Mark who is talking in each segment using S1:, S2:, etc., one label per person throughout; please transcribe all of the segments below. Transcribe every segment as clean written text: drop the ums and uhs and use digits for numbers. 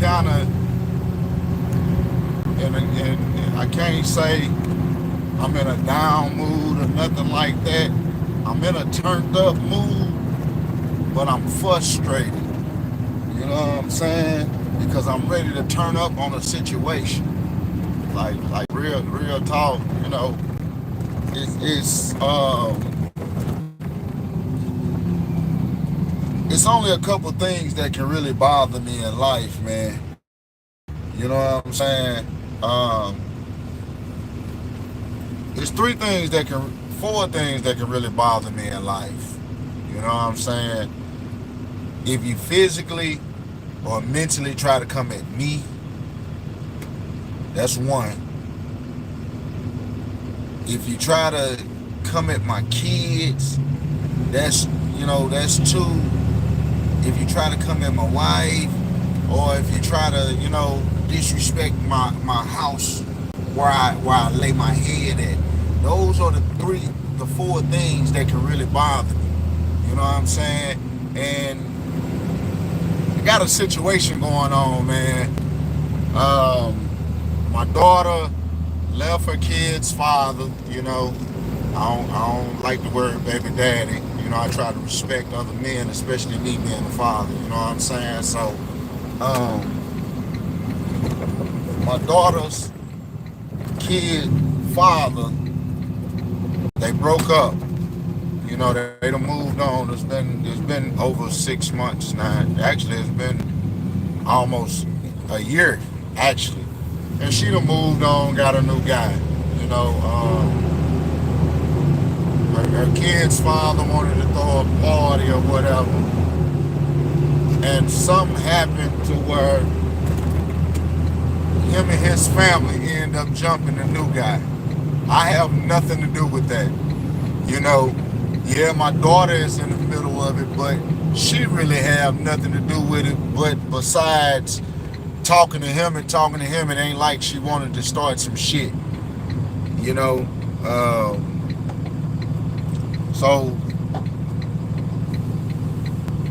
S1: kind of, and I can't say I'm in a down mood or nothing like that. I'm in a turned up mood, but I'm frustrated. You know what I'm saying? Because I'm ready to turn up on a situation. Like real talk. You know, it's only a couple things that can really bother me in life, man. You know what I'm saying? Um, it's four things that can really bother me in life. You know what I'm saying? If you physically or mentally try to come at me, that's one. If you try to come at my kids, that's that's two. If you try to come at my wife, or if you try to disrespect my house where I lay my head at, those are the four things that can really bother me. You know what I'm saying? And I got a situation going on, man. My daughter left her kid's father. I don't like the word baby daddy. I try to respect other men, especially me being the father. You know what I'm saying? So, my daughter's kid father, they broke up. They done moved on. It's been over 6 months now. Actually, it's been almost a year, actually. And she done moved on, got a new guy. You know, her kid's father wanted to throw a party or whatever, and something happened to where him and his family end up jumping the new guy. I have nothing to do with that. You know, yeah, my daughter is in the middle of it, but she really have nothing to do with it. But besides talking to him, it ain't like she wanted to start some shit. You know, so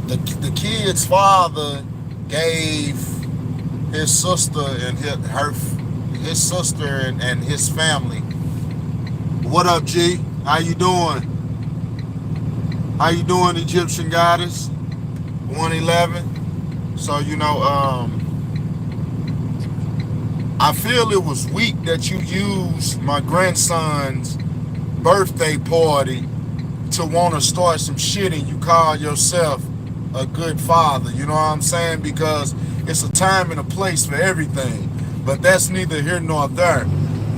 S1: the kid's father gave his sister and his sister and his family. What up, G? How you doing? How you doing, Egyptian goddess? 111. So I feel it was weak that you used my grandson's birthday party to want to start some shit and you call yourself a good father. You know what I'm saying? Because it's a time and a place for everything. But that's neither here nor there.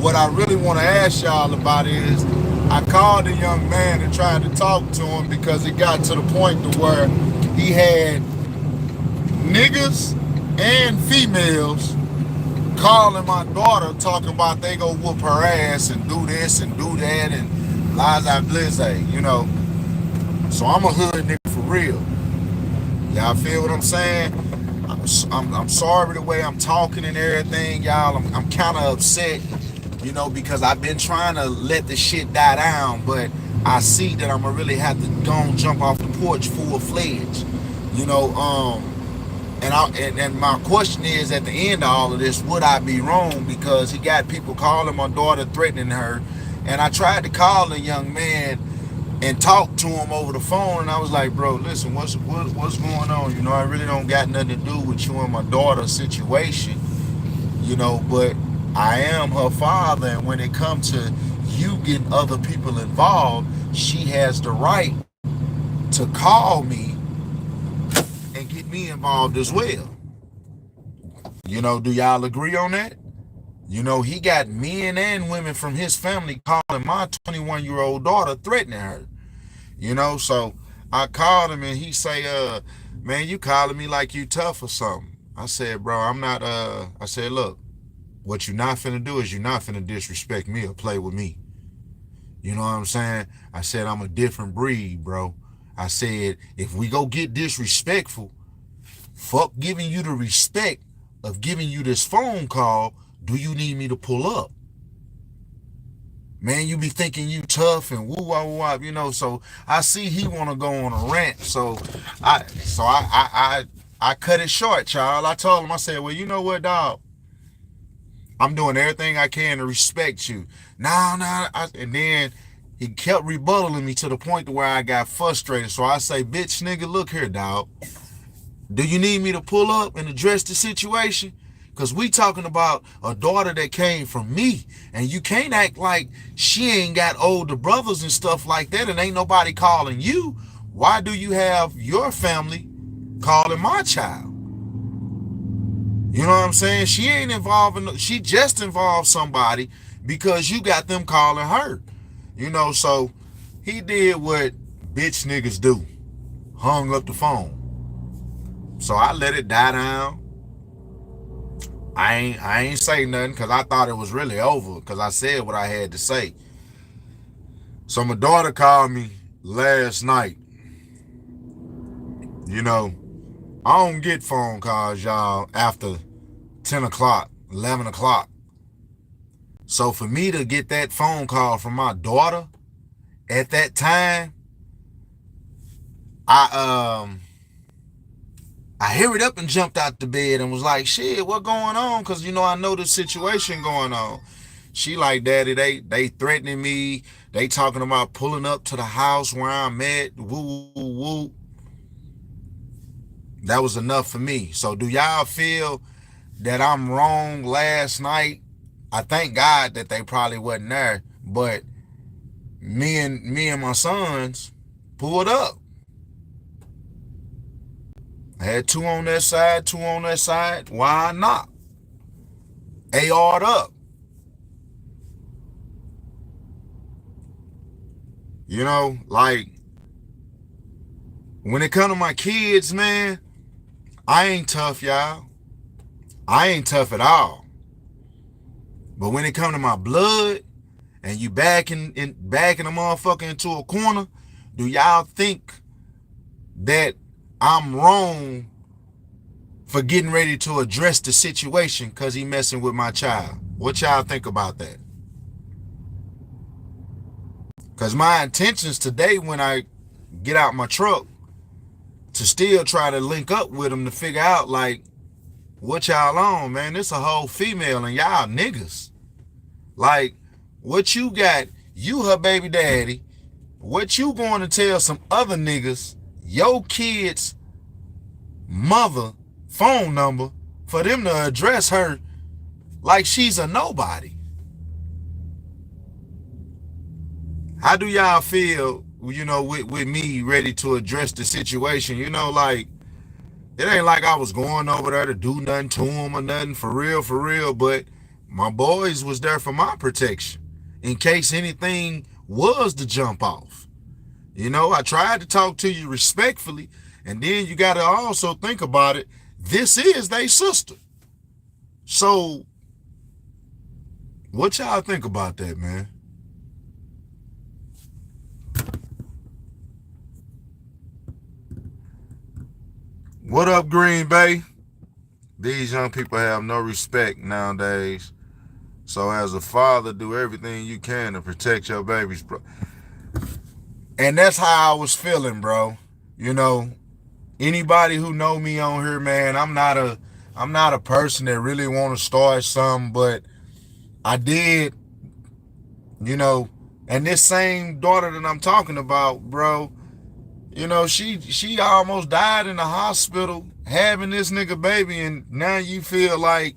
S1: What I really want to ask y'all about is I called a young man and tried to talk to him because it got to the point to where he had niggas and females calling my daughter talking about they go whoop her ass and do this and do that and liza blizzy, So I'm a hood nigga for real. Y'all feel what I'm saying? I'm sorry the way I'm talking and everything, y'all. I'm kind of upset, because I've been trying to let the shit die down, but I see that I'm gonna really have to go and jump off the porch full fledged, you know. And my question is, at the end of all of this, would I be wrong? Because he got people calling my daughter, threatening her, and I tried to call the young man and talk to him over the phone, and I was like, bro, listen, what's going on? I really don't got nothing to do with you and my daughter's situation, but I am her father, and when it comes to you getting other people involved, she has the right to call me and get me involved as well. Do y'all agree on that? He got men and women from his family calling my 21-year-old daughter, threatening her. So I called him and he say, man, you calling me like you tough or something. I said, bro, I'm not, I said, look, what you not finna do is you not finna disrespect me or play with me. You know what I'm saying? I said, I'm a different breed, bro. I said, if we go get disrespectful, fuck giving you the respect of giving you this phone call, do you need me to pull up? Man, you be thinking you tough and woo wah wah, so I see he wanna go on a rant. So I I cut it short, child. I told him, I said, well, you know what, dog? I'm doing everything I can to respect you. No, no. And then he kept rebuttaling me to the point to where I got frustrated. So I say, bitch, nigga, look here, dog. Do you need me to pull up and address the situation? Because we talking about a daughter that came from me. And you can't act like she ain't got older brothers and stuff like that and ain't nobody calling you. Why do you have your family calling my child? You know what I'm saying? She ain't involving, she just involved somebody because you got them calling her. You know, so he did what bitch niggas do. Hung up the phone. So I let it die down. I ain't say nothing because I thought it was really over because I said what I had to say. So my daughter called me last night. You know, I don't get phone calls, y'all, after 10 o'clock, 11 o'clock. So for me to get that phone call from my daughter at that time, I hurried up and jumped out the bed and was like, shit, what going on? Because, you know, I know the situation going on. She like, daddy, they threatening me. They talking about pulling up to the house where I'm at. Woo, woo, woo. That was enough for me. So do y'all feel that I'm wrong last night? I thank God that they probably wasn't there. But me and my sons pulled up. I had two on that side, two on that side. Why not? AR'd up. You know, like, when it come to my kids, man, I ain't tough, y'all. I ain't tough at all. But when it come to my blood, and you backing a motherfucker into a corner, do y'all think that I'm wrong for getting ready to address the situation because he messing with my child? What y'all think about that? Because my intentions today when I get out my truck to still try to link up with him to figure out, like, what y'all on, man? This a whole female and y'all niggas. Like, what you got, you her baby daddy, what you going to tell some other niggas your kid's mother phone number for them to address her like she's a nobody? How do y'all feel, you know, with me ready to address the situation? You know, like, it ain't like I was going over there to do nothing to him or nothing, for real, but my boys was there for my protection in case anything was to jump off. You know, I tried to talk to you respectfully, and then you got to also think about it. This is they sister. So, what y'all think about that, man? What up, Green Bay? These young people have no respect nowadays. So as a father, do everything you can to protect your babies, bro. And that's how I was feeling, bro. You know, anybody who know me on here, man, I'm not a person that really want to start something, but I did, you know, and this same daughter that I'm talking about, bro, you know, she almost died in the hospital having this nigga baby, and now you feel like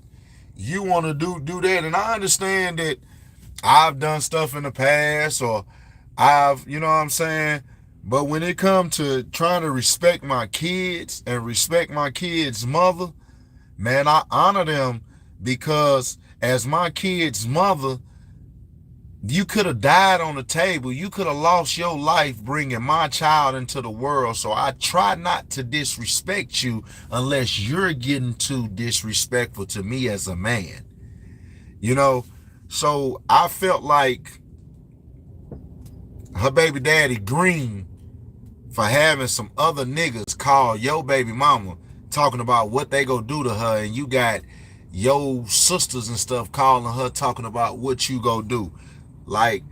S1: you want to do that. And I understand that I've done stuff in the past, or you know what I'm saying? But when it comes to trying to respect my kids and respect my kids' mother, man, I honor them, because as my kid's mother, you could have died on the table. You could have lost your life bringing my child into the world. So I try not to disrespect you unless you're getting too disrespectful to me as a man. You know, so I felt like her baby daddy green for having some other niggas call your baby mama talking about what they gonna do to her, and you got your sisters and stuff calling her talking about what you gonna do. Like,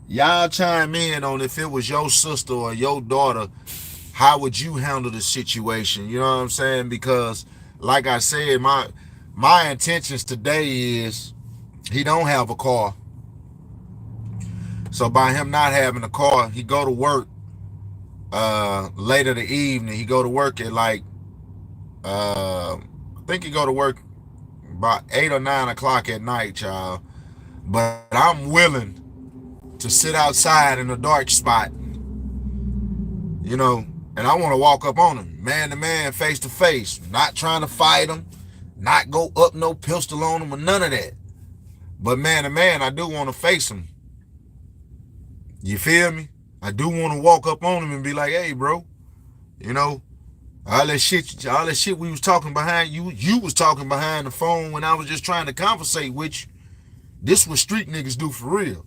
S1: y'all chime in on if it was your sister or your daughter how would you handle the situation? You know what I'm saying? Because like I said, my intentions today is he don't have a car. So by him not having a car, he go to work later the evening. He go to work at like I think he go to work about 8 or 9 o'clock at night, y'all. But I'm willing to sit outside in a dark spot, you know, and I want to walk up on him, man to man, face to face, not trying to fight him, not go up no pistol on him or none of that. But man to man, I do want to face him. You feel me? I do want to walk up on him and be like, hey, bro, you know, all that shit we was talking behind you was talking behind the phone when I was just trying to conversate with you. This what street niggas do for real.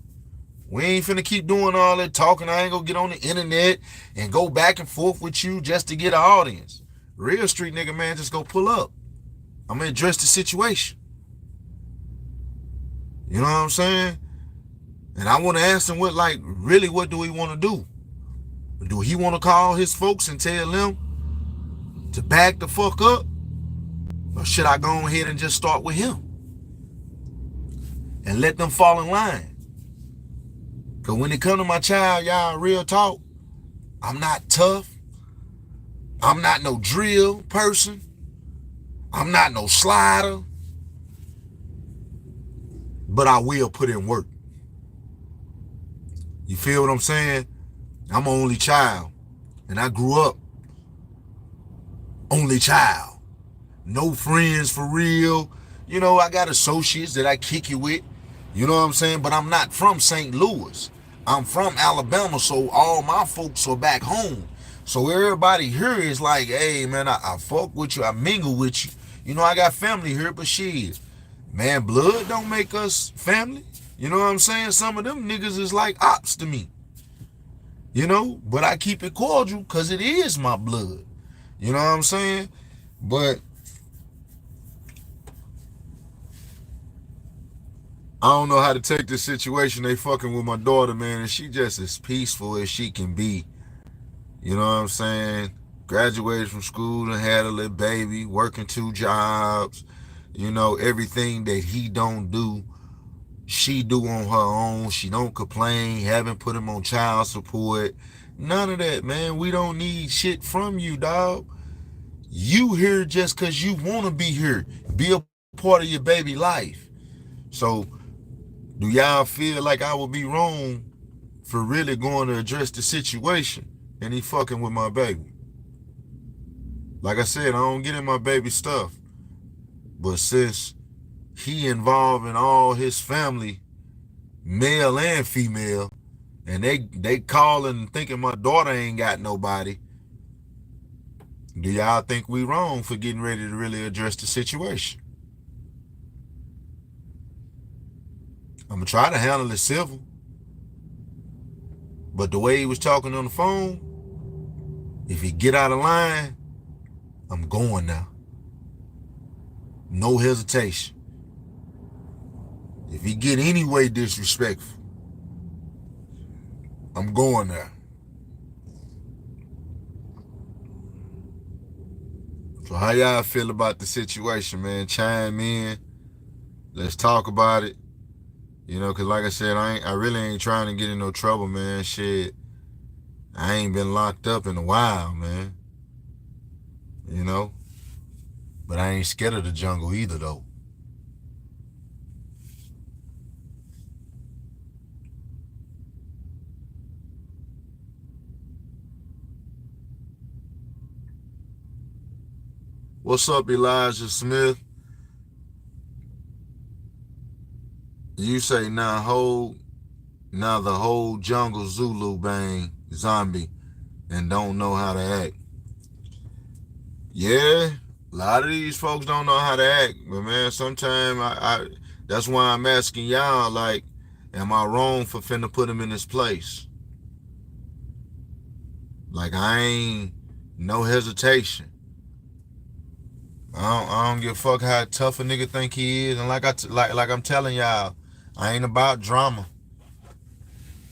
S1: We ain't finna keep doing all that talking. I ain't gonna get on the internet and go back and forth with you just to get an audience. Real street nigga, man, just go pull up. I'm gonna address the situation. You know what I'm saying? And I want to ask him really what do he want to do? Do he want to call his folks and tell them to back the fuck up? Or should I go ahead and just start with him? And let them fall in line? Because when it come to my child, y'all, real talk, I'm not tough. I'm not no drill person. I'm not no slider. But I will put in work. You feel what I'm saying? I'm an only child. And I grew up only child. No friends for real. You know, I got associates that I kick it with. You know what I'm saying? But I'm not from St. Louis. I'm from Alabama, so all my folks are back home. So everybody here is like, hey, man, I fuck with you. I mingle with you. You know, I got family here, but shit, man, blood don't make us family. You know what I'm saying? Some of them niggas is like ops to me. You know? But I keep it cordial because it is my blood. You know what I'm saying? But I don't know how to take this situation. They fucking with my daughter, man, and she just as peaceful as she can be. You know what I'm saying? Graduated from school and had a little baby, working 2 jobs. You know, everything that he don't do, she do on her own. She don't complain, haven't put him on child support. None of that, man. We don't need shit from you, dog. You here just because you want to be here. Be a part of your baby life. So, do y'all feel like I would be wrong for really going to address the situation and he fucking with my baby? Like I said, I don't get in my baby stuff. But since he involved in all his family, male and female, and they calling thinking my daughter ain't got nobody, do y'all think we wrong for getting ready to really address the situation? I'm going to try to handle it civil. But the way he was talking on the phone, if he get out of line, I'm going now. No hesitation. If he get any way disrespectful, I'm going there. So how y'all feel about the situation, man? Chime in. Let's talk about it. You know, because like I said, I really ain't trying to get in no trouble, man. Shit, I ain't been locked up in a while, man. You know? But I ain't scared of the jungle either, though. What's up, Elijah Smith? You say now the whole jungle Zulu bang zombie and don't know how to act. Yeah, a lot of these folks don't know how to act, but man, sometimes I that's why I'm asking y'all, like, am I wrong for finna put him in his place? Like, I ain't no hesitation. I don't give a fuck how tough a nigga think he is, and like I'm telling y'all, I ain't about drama.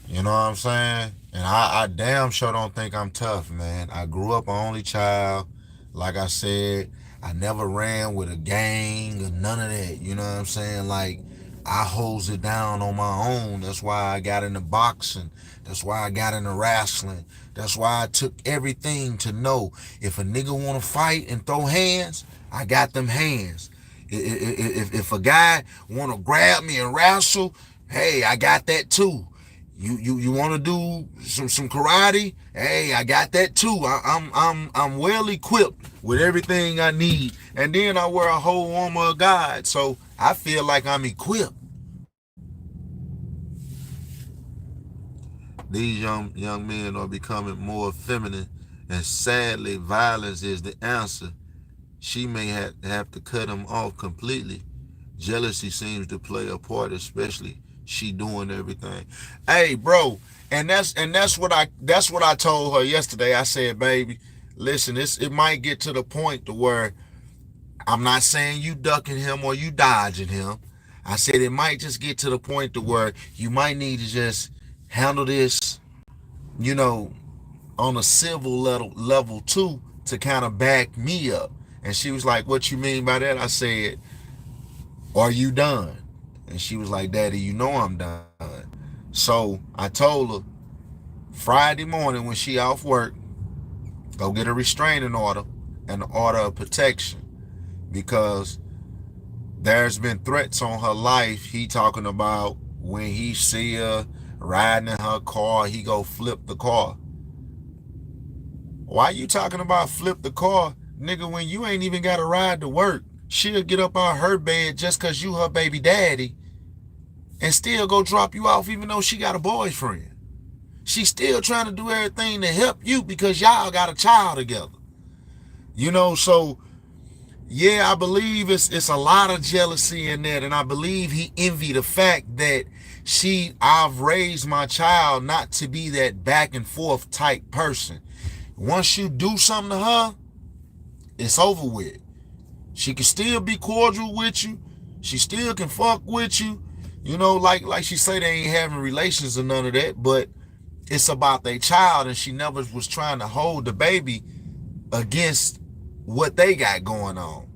S1: You know what I'm saying? And I damn sure don't think I'm tough, man. I grew up an only child. Like I said, I never ran with a gang or none of that. You know what I'm saying? Like, I hose it down on my own. That's why I got into boxing. That's why I got into wrestling. That's why I took everything to know if a nigga want to fight and throw hands, I got them hands. If a guy want to grab me and wrestle, hey, I got that too. You want to do some karate? Hey, I got that too. I'm well equipped with everything I need, and then I wear a whole armor of God, so I feel like I'm equipped. These young men are becoming more feminine, and sadly, violence is the answer. She may have to cut him off completely. Jealousy seems to play a part, especially she doing everything. Hey, bro, and that's what I told her yesterday. I said, baby, listen, it might get to the point to where I'm not saying you ducking him or you dodging him. I said it might just get to the point to where you might need to just handle this, you know, on a civil level too, to kind of back me up. And she was like, what you mean by that? I said, are you done? And she was like, Daddy, you know I'm done. So I told her Friday morning when she off work, go get a restraining order and an order of protection, because there's been threats on her life. He talking about when he see her riding in her car, he go flip the car. Why you talking about flip the car, nigga, when you ain't even got to ride to work? She'll get up out her bed just cause you her baby daddy and still go drop you off even though she got a boyfriend. She's still trying to do everything to help you because y'all got a child together. So yeah, I believe it's a lot of jealousy in that, and I believe he envied the fact that I've raised my child not to be that back and forth type person. Once you do something to her, it's over with. She can still be cordial with you. She still can fuck with you. Like she say they ain't having relations or none of that, but it's about their child, and she never was trying to hold the baby against what they got going on.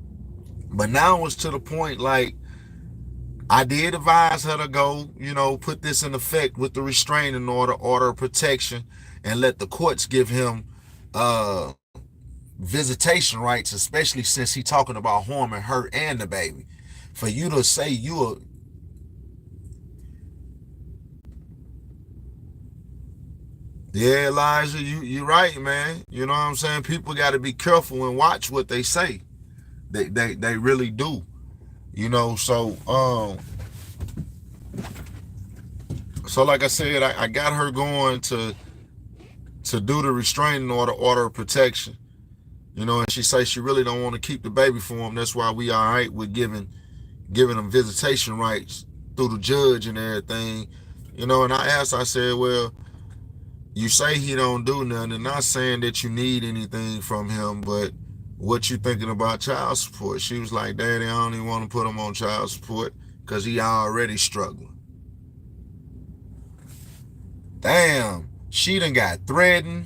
S1: But now it's to the point, like, I did advise her to go, put this in effect with the restraining order of protection, and let the courts give him visitation rights, especially since he talking about harming her and the baby. For you to say yeah, Elijah, you're right, man. You know what I'm saying? People got to be careful and watch what they say. They really do. So like I said, I got her going to do the restraining order of protection. And she say she really don't want to keep the baby for him. That's why we all right with giving him visitation rights through the judge and everything. And I asked, I said, well, you say he don't do nothing, and not saying that you need anything from him, but what you thinking about child support? She was like, Daddy, I don't even want to put him on child support because he already struggling. Damn, she done got threatened.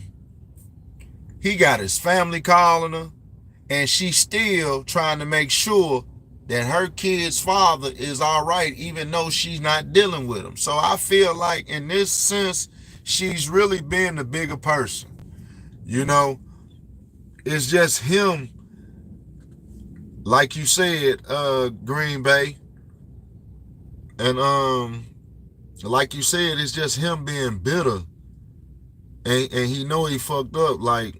S1: He got his family calling her, and she's still trying to make sure that her kid's father is all right, even though she's not dealing with him. So I feel like in this sense, she's really being the bigger person. It's just him, like you said, Green Bay. And like you said, it's just him being bitter. And he know he fucked up. Like,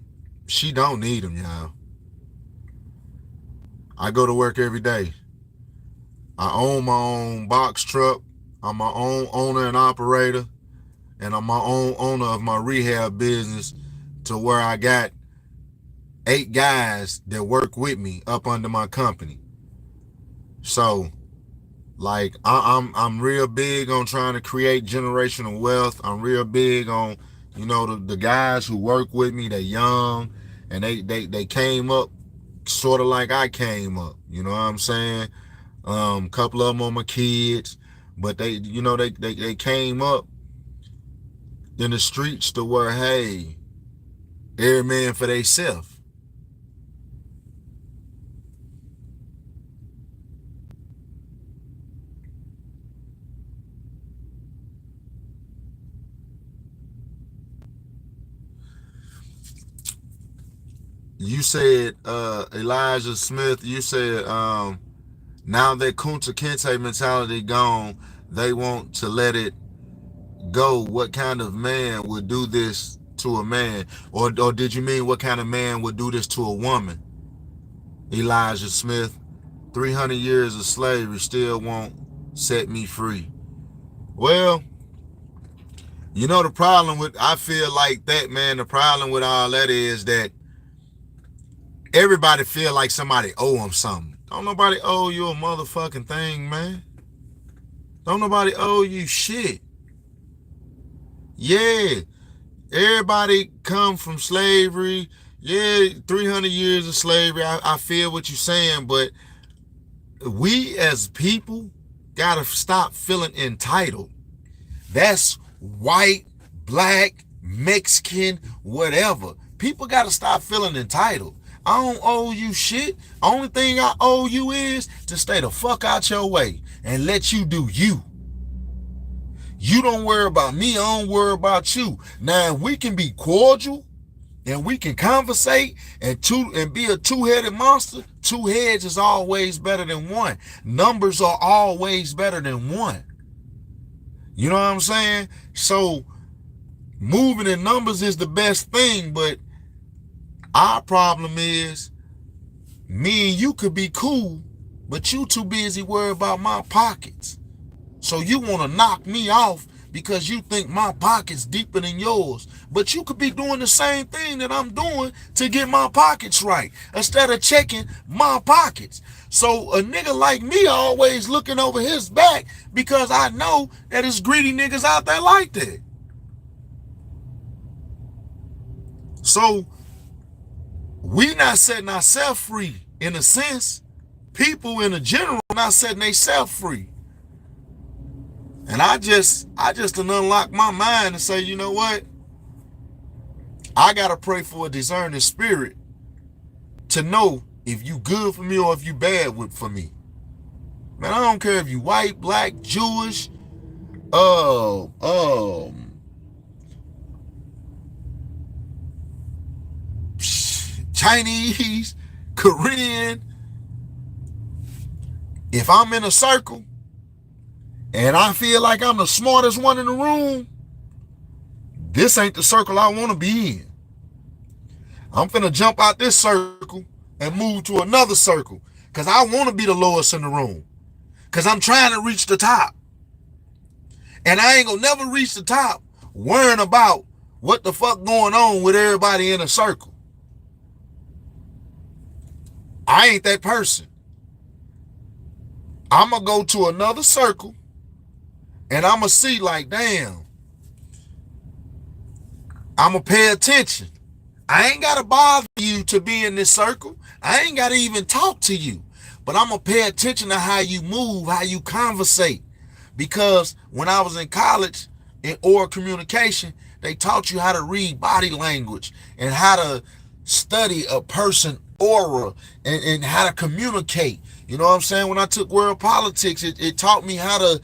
S1: she don't need him, y'all. I go to work every day. I own my own box truck. I'm my own owner and operator. And I'm my own owner of my rehab business, to where I got 8 guys that work with me up under my company. So, like, I'm real big on trying to create generational wealth. I'm real big on, the guys who work with me. They're young, and they came up sort of like I came up. You know what I'm saying? Couple of them are my kids, but they came up in the streets to where, hey, every man for theyself. You said, Elijah Smith, you said, now that Kunta Kinte mentality gone, they want to let it go. What kind of man would do this to a man? Or did you mean what kind of man would do this to a woman? Elijah Smith, 300 years of slavery still won't set me free. Well, you know the problem with, I feel like that, man, the problem with all that is that everybody feel like somebody owe them something. Don't nobody owe you a motherfucking thing, man. Don't nobody owe you shit. Yeah, everybody come from slavery. Yeah, 300 years of slavery. I feel what you're saying, but we as people gotta stop feeling entitled. That's white, black, Mexican, whatever. People gotta stop feeling entitled. I don't owe you shit. Only thing I owe you is to stay the fuck out your way and let you do you. You don't worry about me, I don't worry about you. Now, we can be cordial and we can conversate and be a two-headed monster. Two heads is always better than one. Numbers are always better than one. You know what I'm saying? So moving in numbers is the best thing, but our problem is me and you could be cool, but you too busy worried about my pockets. So you want to knock me off because you think my pocket's deeper than yours. But you could be doing the same thing that I'm doing to get my pockets right instead of checking my pockets. So a nigga like me always looking over his back because I know that there's greedy niggas out there like that. So we not setting ourselves free in a sense. People in a general not setting themselves free. And I just done unlock my mind and say, you know what? I gotta pray for a discerning spirit to know if you good for me or if you bad for me. Man, I don't care if you white, black, Jewish, Chinese, Korean. If I'm in a circle and I feel like I'm the smartest one in the room, this ain't the circle I want to be in. I'm finna jump out this circle and move to another circle because I want to be the lowest in the room because I'm trying to reach the top. And I ain't gonna never reach the top worrying about what the fuck going on with everybody in a circle. I ain't that person. I'm gonna go to another circle and I'm gonna see like, damn, I'm gonna pay attention. I ain't gotta bother you to be in this circle. I ain't gotta even talk to you. But I'm gonna pay attention to how you move, how you conversate. Because when I was in college in oral communication, they taught you how to read body language and how to study a person aura and how to communicate. You know what I'm saying? When I took world politics, it taught me how to,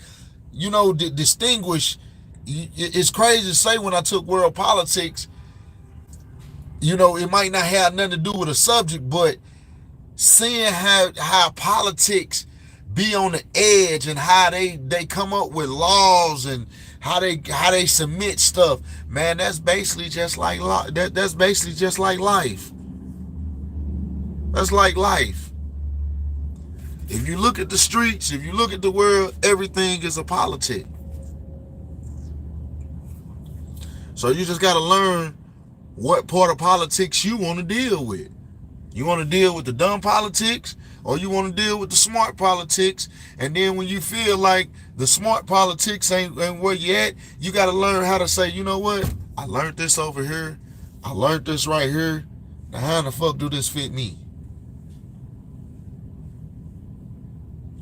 S1: you know, distinguish. It's crazy to say when I took world politics, you know, it might not have nothing to do with a subject, but seeing how politics be on the edge and how they come up with laws and how they submit stuff, man, that's basically just like that's basically just like life. That's like life. If you look at the streets, if you look at the world, everything is a politic. So you just got to learn what part of politics you want to deal with. You want to deal with the dumb politics or you want to deal with the smart politics. And then when you feel like the smart politics ain't where you at, you got to learn how to say, you know what? I learned this over here. I learned this right here. Now how the fuck do this fit me?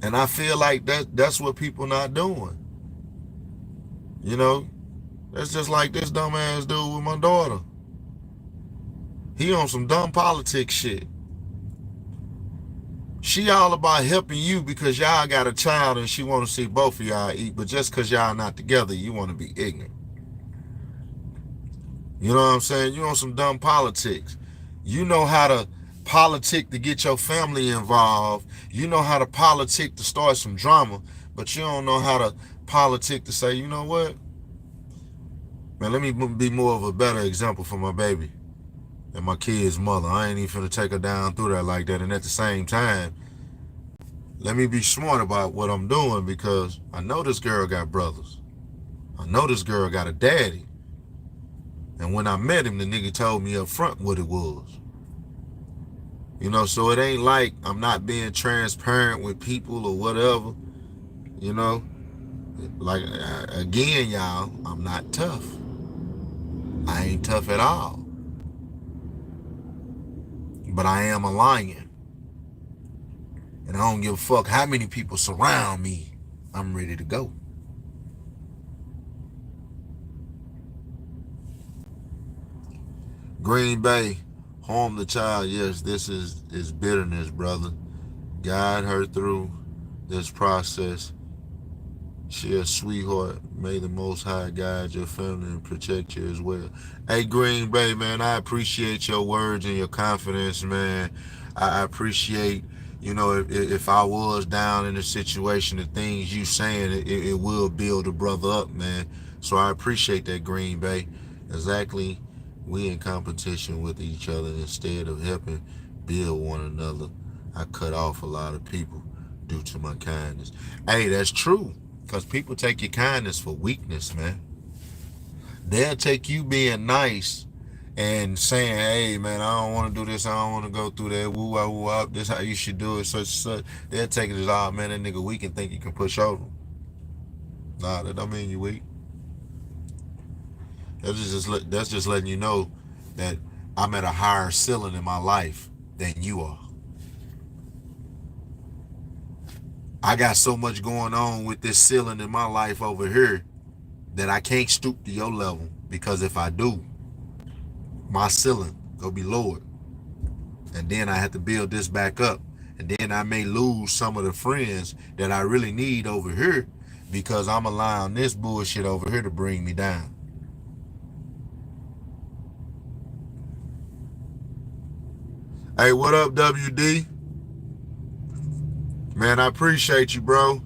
S1: And I feel like that's what people not doing. You know, That's just like this dumbass dude with my daughter. He on some dumb politics shit. She all about helping you because y'all got a child and she want to see both of y'all eat, but just because y'all not together, you want to be ignorant. You know what I'm saying? You on some dumb politics. You know how to politic to get your family involved. You know how to politic to start some drama, but you don't know how to politic to say, you know what? Man, let me be more of a better example for my baby and my kid's mother. I ain't even finna take her down through that like that. And at the same time, let me be smart about what I'm doing because I know this girl got brothers. I know this girl got a daddy. And when I met him, the nigga told me up front what it was. You know, so it ain't like I'm not being transparent with people or whatever. You know, like, again, y'all, I'm not tough. I ain't tough at all. But I am a lion. And I don't give a fuck how many people surround me. I'm ready to go. Green Bay, harm the child. Yes, this is bitterness, brother. Guide her through this process. She a sweetheart. May the Most High guide your family and protect you as well. Hey, Green Bay, man, I appreciate your words and your confidence, man. I appreciate, you know, if I was down in a situation, the things you saying, it will build a brother up, man. So I appreciate that, Green Bay. Exactly. We in competition with each other instead of helping build one another. I cut off a lot of people due to my kindness. Hey, that's true. Because people take your kindness for weakness, man. They'll take you being nice and saying, hey, man, I don't want to do this. I don't want to go through that. Woo, woo, woo. This is how you should do it. Such, such. They'll take it as, oh, man, that nigga weak and think you can push over. Nah, that don't mean you weak. That's just letting you know that I'm at a higher ceiling in my life than you are. I got so much going on with this ceiling in my life over here that I can't stoop to your level, because if I do, my ceiling gonna be lowered. And then I have to build this back up. And then I may lose some of the friends that I really need over here because I'm allowing this bullshit over here to bring me down. Hey, what up, WD? Man, I appreciate you, bro.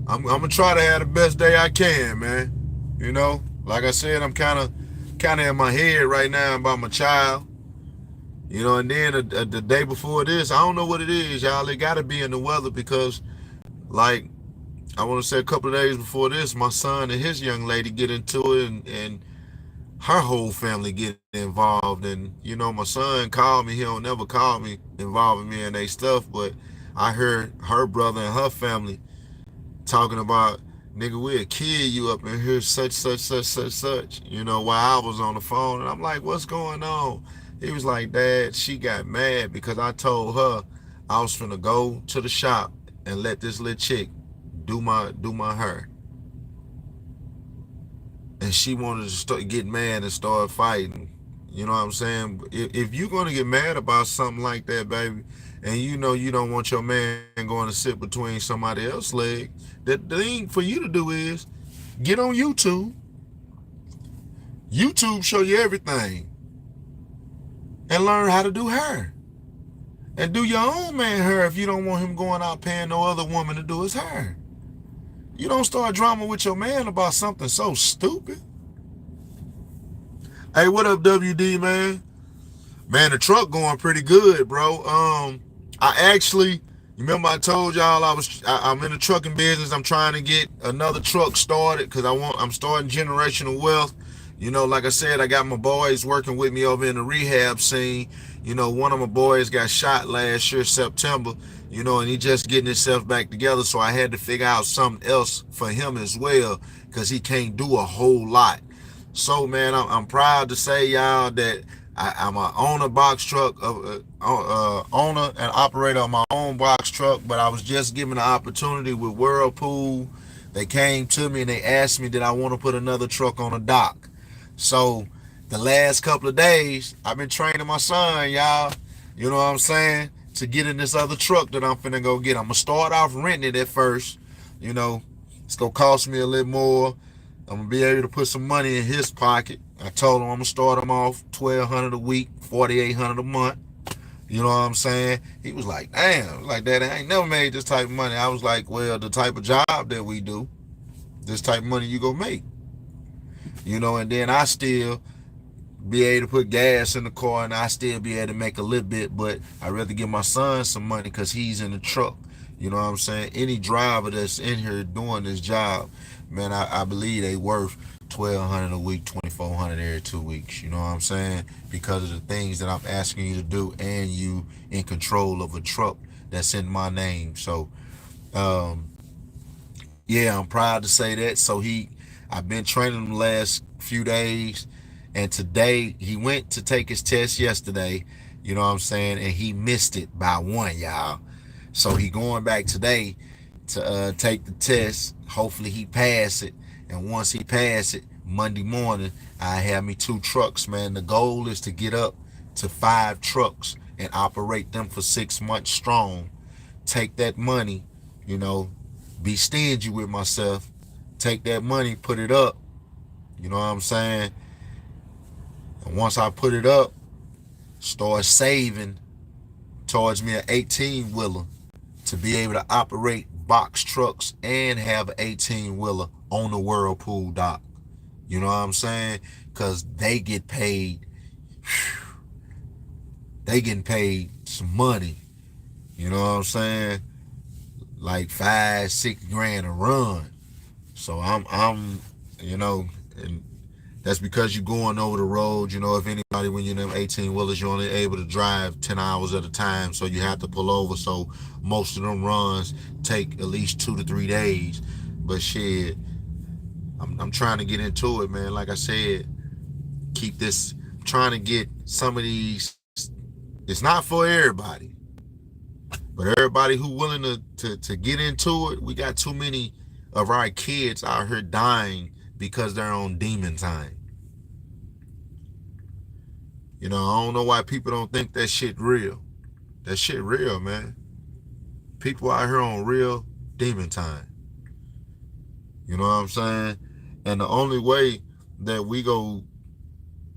S1: I'm gonna try to have the best day I can, man. You know, like I said, I'm kind of in my head right now about my child. You know, and then the day before this, I don't know what it is, y'all. It gotta be in the weather because, like, I want to say a couple of days before this, my son and his young lady get into it, and her whole family get involved. And you know, my son called me. He don't never call me involving me in their stuff, but I heard her brother and her family talking about, nigga, we'll kill you up in here, such, you know, while I was on the phone. And I'm like, what's going on? He was like, Dad, she got mad because I told her I was finna go to the shop and let this little chick do my hair. And she wanted to get mad and start fighting. You know what I'm saying? If you're going to get mad about something like that, baby, and you know you don't want your man going to sit between somebody else's leg, the thing for you to do is get on YouTube. YouTube show you everything. And learn how to do hair. And do your own man hair if you don't want him going out paying no other woman to do his hair. You don't start drama with your man about something so stupid. Hey, what up, WD, man? Man, the truck going pretty good, bro. I actually, remember I told y'all I'm in the trucking business. I'm trying to get another truck started because I'm starting generational wealth. You know, like I said, I got my boys working with me over in the rehab scene. You know, one of my boys got shot last year, September, you know, and he just getting himself back together. So I had to figure out something else for him as well because he can't do a whole lot. So, man, I'm proud to say, y'all, that I'm an owner box truck, owner and operator of my own box truck, but I was just given the opportunity with Whirlpool They came to me and they asked me did I want to put another truck on the dock. So the last couple of days, I've been training my son, y'all. You know what I'm saying? To get in this other truck that I'm finna go get. I'm gonna start off renting it at first. You know, it's gonna cost me a little more. I'm gonna be able to put some money in his pocket. I told him I'm gonna start him off $1,200 a week, $4,800 a month. You know what I'm saying? He was like, damn, like that. I ain't never made this type of money. I was like, well, the type of job that we do, this type of money you gonna make. You know, and then I still be able to put gas in the car and I still be able to make a little bit, but I'd rather give my son some money because he's in the truck. You know what I'm saying? Any driver that's in here doing this job, man, I believe they worth $1,200 a week, $2,400 every 2 weeks. You know what I'm saying? Because of the things that I'm asking you to do, and you in control of a truck that's in my name. So, um, yeah, I'm proud to say that. So I've been training him the last few days, and today he went to take his test yesterday. You know what I'm saying? And he missed it by one, y'all. So he going back today to take the test. Hopefully he pass it. And once he pass it, Monday morning, I have me 2 trucks, man. The goal is to get up to 5 trucks and operate them for 6 months strong. Take that money, you know, be stingy with myself. Take that money, put it up. You know what I'm saying? And once I put it up, start saving towards me an 18-wheeler to be able to operate box trucks and have an 18-wheeler on the Whirlpool dock. You know what I'm saying? Because they get paid. They getting paid some money. You know what I'm saying? Like 5-6 grand a run. So I'm, you know, and that's because you're going over the road. You know, if anybody, when you're in them 18-wheelers, you're only able to drive 10 hours at a time. So you have to pull over. So most of them runs take at least 2 to 3 days. But shit, I'm trying to get into it, man. Like I said, keep this, I'm trying to get some of these. It's not for everybody, but everybody who willing to get into it. We got too many of our kids out here dying because they're on demon time. You know, I don't know why people don't think that shit real. That shit real, man. People out here on real demon time. You know what I'm saying? And the only way that we go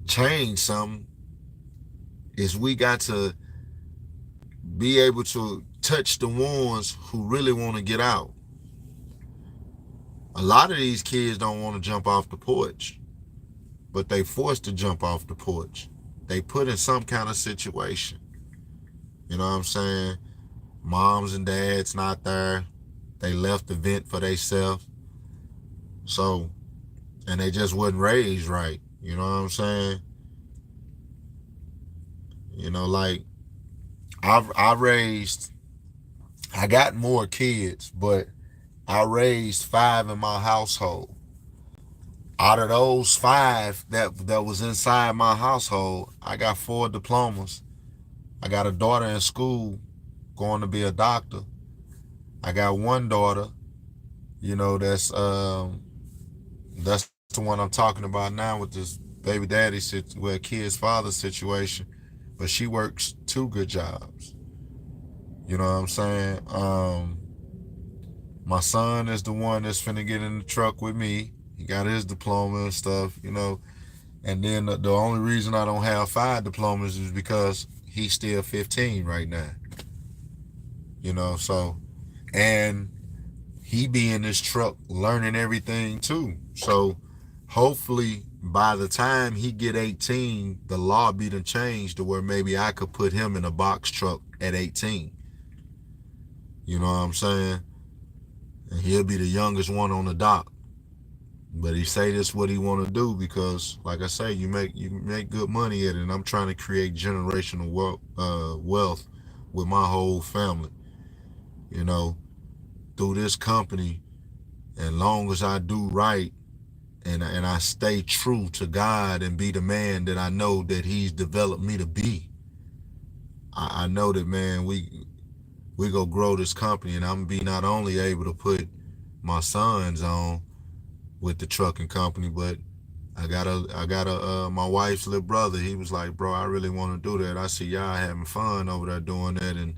S1: change something is we got to be able to touch the ones who really want to get out. A lot of these kids don't want to jump off the porch, but they forced to jump off the porch. They put in some kind of situation. You know what I'm saying? Moms and dads not there. They left the vent for themselves. So, and they just wasn't raised right. You know what I'm saying? You know, like I got more kids, but I raised 5 in my household. Out of those 5 that was inside my household, I got 4 diplomas. I got a daughter in school going to be a doctor. I got one daughter, you know, that's the one I'm talking about now with this baby daddy kid's father situation. But she works 2 good jobs. You know what I'm saying? My son is the one that's finna get in the truck with me. He got his diploma and stuff, you know. And then the only reason I don't have 5 diplomas is because he's still 15 right now. You know, so, and he be in this truck learning everything too. So hopefully by the time he get 18, the law be done changed to where maybe I could put him in a box truck at 18. You know what I'm saying? And he'll be the youngest one on the dock. But he say this what he want to do because, like I say, you make good money at it. And I'm trying to create generational wealth with my whole family. You know, through this company, and long as I do right and I stay true to God and be the man that I know that He's developed me to be, I know that, man, we go grow this company, and I'm gonna be not only able to put my sons on with the trucking company. But my wife's little brother. He was like, bro, I really want to do that. I see y'all having fun over there doing that, and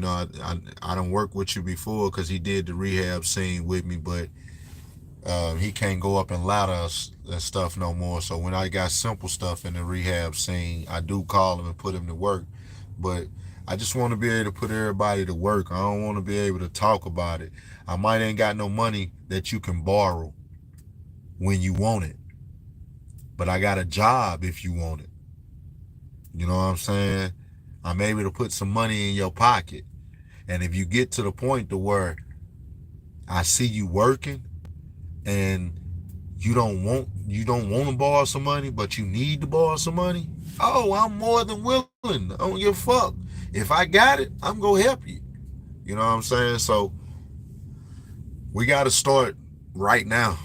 S1: I don't work with you before because he did the rehab scene with me, but he can't go up and ladders and stuff no more. So when I got simple stuff in the rehab scene, I do call him and put him to work. But I just want to be able to put everybody to work. I don't want to be able to talk about it. I might ain't got no money that you can borrow when you want it, but I got a job if you want it. You know what I'm saying? I'm able to put some money in your pocket. And if you get to the point to where I see you working and you don't want to borrow some money, but you need to borrow some money, oh, I'm more than willing. I don't give a fuck. If I got it, I'm gonna help you. You know what I'm saying? So we gotta start right now.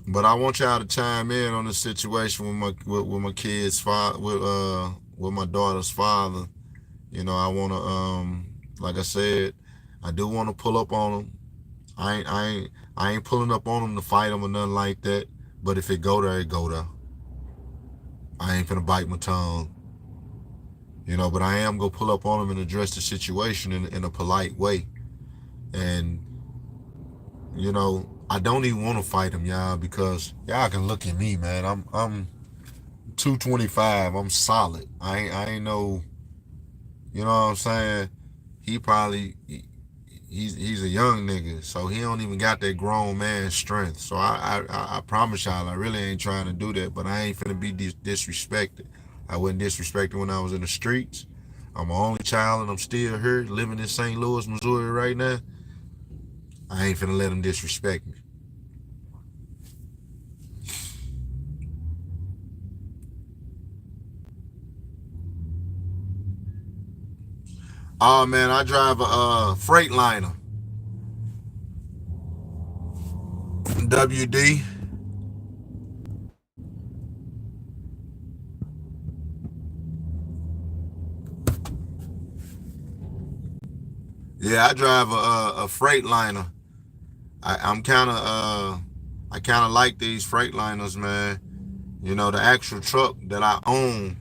S1: But I want y'all to chime in on the situation with my kid's father, with my daughter's father. I wanna like I said, I do want to pull up on him. I ain't pulling up on him to fight him or nothing like that. But if it go there, it go there. I ain't finna bite my tongue. But I am gonna pull up on him and address the situation in a polite way. And I don't even want to fight him, y'all, because y'all can look at me, man. I'm 225. I'm solid. I ain't no, you know what I'm saying? He probably he's a young nigga, so he don't even got that grown man strength. So I promise y'all, I really ain't trying to do that, but I ain't finna be disrespected. I wasn't disrespected when I was in the streets. I'm my only child, and I'm still here living in St. Louis, Missouri right now. I ain't finna let him disrespect me. Oh man, I drive a Freightliner. WD. Yeah, I drive a Freightliner. I'm kind of I kind of like these Freightliners, man. The actual truck that I own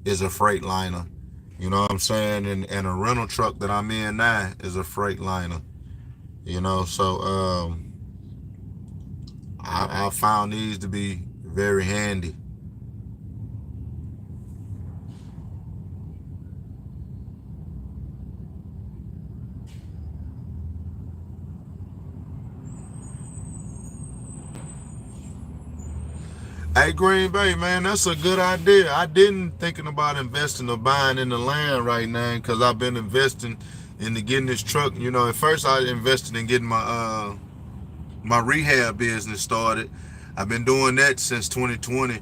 S1: is a Freightliner. You know what I'm saying? And a rental truck that I'm in now is a Freightliner. So I found these to be very handy. Hey, Green Bay, man, that's a good idea. I didn't thinking about investing or buying in the land right now because I've been investing into getting this truck. At first I invested in getting my rehab business started. I've been doing that since 2020,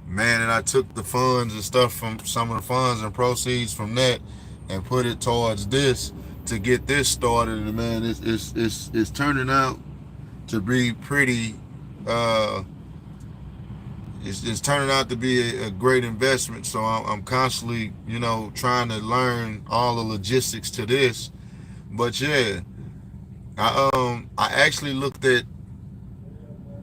S1: man, and I took the funds and stuff from some of the funds and proceeds from that and put it towards this to get this started. And man, it's turning out to be pretty. It's turning out to be a great investment. So I'm constantly, trying to learn all the logistics to this. But yeah, I actually looked at,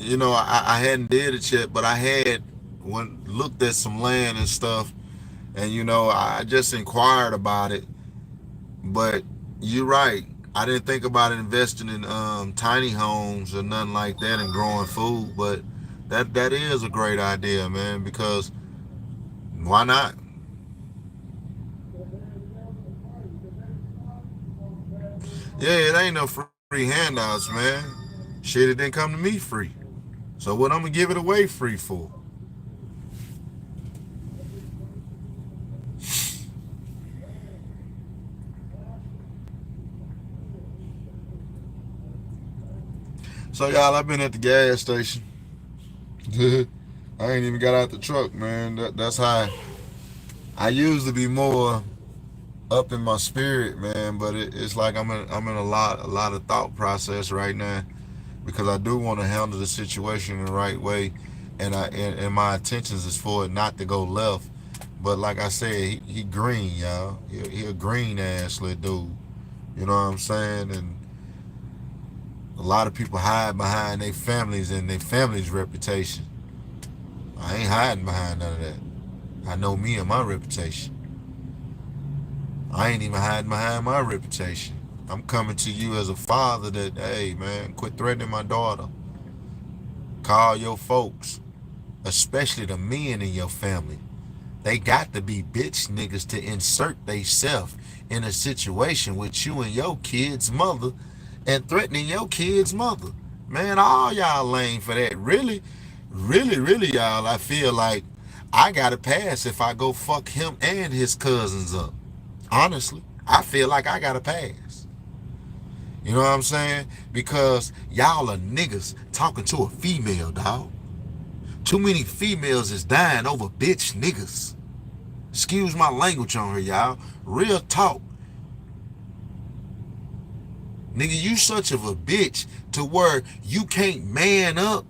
S1: I hadn't did it yet, but I had looked at some land and stuff, and I just inquired about it. But you're right. I didn't think about investing in tiny homes or nothing like that and growing food, but that is a great idea, man, because why not? Yeah, it ain't no free handouts, man. Shit, it didn't come to me free. So what I'm gonna give it away free for? So y'all, I've been at the gas station. I ain't even got out the truck, man. That's how I usually be more up in my spirit, man. But it's like I'm in a lot of thought process right now because I do want to handle the situation in the right way, and my intentions is for it not to go left. But like I said, he green, y'all. He a green ass little dude. You know what I'm saying? And A lot of people hide behind their families and their family's reputation. I ain't hiding behind none of that. I know me and my reputation. I ain't even hiding behind my reputation. I'm coming to you as a father that, hey man, quit threatening my daughter. Call your folks, especially the men in your family. They got to be bitch niggas to insert theyself in a situation with you and your kid's mother and threatening your kid's mother. Man, all y'all lame for that. Really, really, y'all, I feel like I got to pass if I go fuck him and his cousins up. Honestly, I feel like I got to pass. You know what I'm saying? Because y'all are niggas talking to a female, dog. Too many females is dying over bitch niggas. Excuse my language on her, y'all. Real talk. Nigga, you such of a bitch to where you can't man up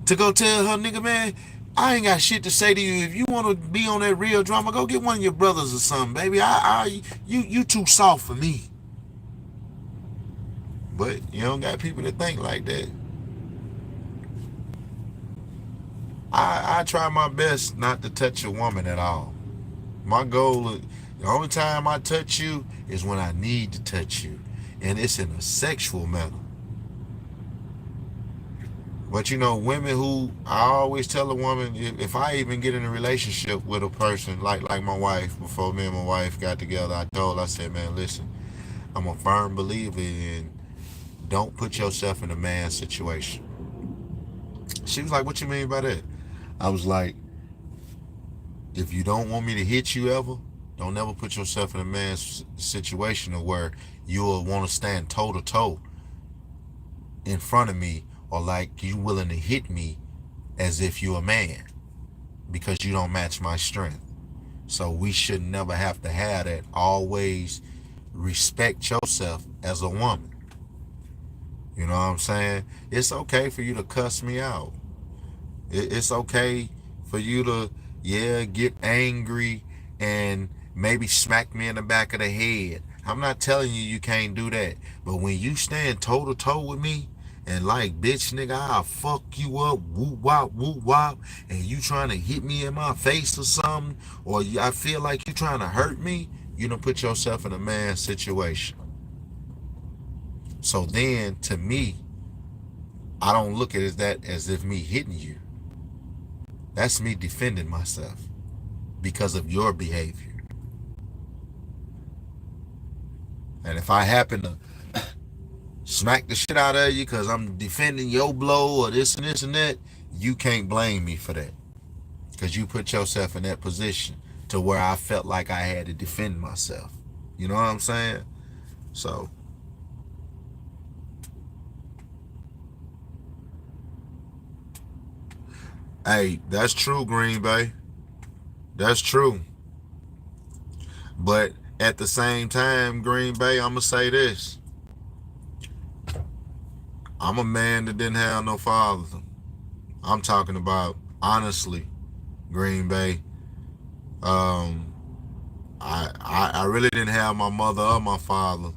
S1: to go tell her, nigga, man, I ain't got shit to say to you. If you want to be on that real drama, go get one of your brothers or something, baby. You too soft for me. But you don't got people that think like that. I try my best not to touch a woman at all. My goal, the only time I touch you is when I need to touch you. And it's in a sexual manner. But you know, women who, I always tell a woman, if I even get in a relationship with a person, like my wife, before me and my wife got together, I said, man, listen, I'm a firm believer in don't put yourself in a man's situation. She was like, what you mean by that? I was like, if you don't want me to hit you ever, don't ever put yourself in a man's situation where you'll want to stand toe to toe in front of me, or like you willing to hit me as if you're a man, because you don't match my strength. So we should never have to have that. Always respect yourself as a woman. You know what I'm saying? It's okay for you to cuss me out. It's okay for you to, yeah, get angry and maybe smack me in the back of the head. I'm not telling you can't do that. But when you stand toe to toe with me and like, bitch nigga, I'll fuck you up, whoop wop, and you trying to hit me in my face or something, or I feel like you trying to hurt me, you don't put yourself in a man's situation. So then, to me, I don't look at it that as if me hitting you. That's me defending myself because of your behavior. And if I happen to smack the shit out of you because I'm defending your blow or this and this and that, you can't blame me for that. Because you put yourself in that position to where I felt like I had to defend myself. You know what I'm saying? So, hey, that's true, Green Bay. That's true. But at the same time, Green Bay, I'm going to say this. I'm a man that didn't have no father. I'm talking about, honestly, Green Bay. I really didn't have my mother or my father.